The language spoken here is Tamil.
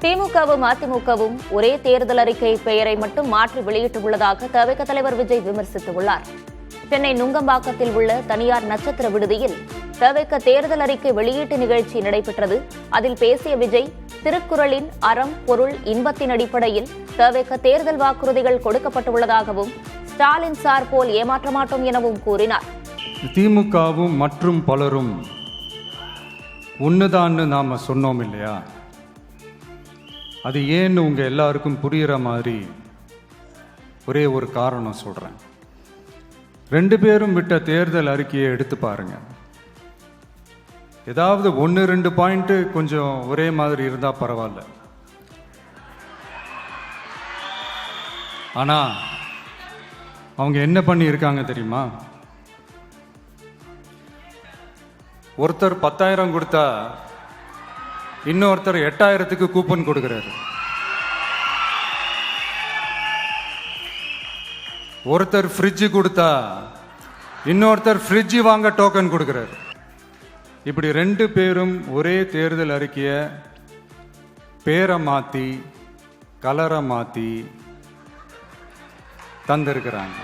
திமுகவும் அதிமுகவும் ஒரே தேர்தல் அறிக்கை பெயரை மட்டும் மாற்றி வெளியிட்டுள்ளதாக தவிக தலைவர் விஜய் விமர்சித்துள்ளார். சென்னை நுங்கம்பாக்கத்தில் உள்ள தனியார் நட்சத்திர விடுதியில் தவிக தேர்தல் அறிக்கை வெளியீட்டு நிகழ்ச்சி நடைபெற்றது. அதில் பேசிய விஜய், திருக்குறளின் அறம், பொருள், இன்பத்தின் அடிப்படையில் தவிக தேர்தல் வாக்குறுதிகள் கொடுக்கப்பட்டுள்ளதாகவும் ஸ்டாலின் சார் போல் ஏமாற்ற மாட்டோம் எனவும் கூறினார். திமுகவும் மற்றும் பலரும் ஒண்ணுதான்னு நாம சொன்னோம் இல்லையா? அது ஏன்னு உங்க எல்லாருக்கும் புரியுற மாதிரி ஒரே ஒரு காரணம் சொல்றேன். 2 பேரும் விட்ட தேர்தல் அறிக்கையை எடுத்து பாருங்க. ஏதாவது 1-2 பாயிண்ட் கொஞ்சம் ஒரே மாதிரி இருந்தா பரவாயில்ல. ஆனா அவங்க என்ன பண்ணி இருக்காங்க தெரியுமா? ஒருத்தர் 10,000 கொடுத்தா இன்னொருத்தர் 8,000க்கு கூப்பன் கொடுக்கிறாரு. ஒருத்தர் ஃப்ரிட்ஜ் கொடுத்தா இன்னொருத்தர் ஃப்ரிட்ஜ் வாங்க டோக்கன் கொடுக்கிறாரு. இப்படி 2 பேரும் ஒரே தேர்தல் அறிக்கைய பேரை மாத்தி கலரை மாத்தி தந்திருக்கிறாங்க.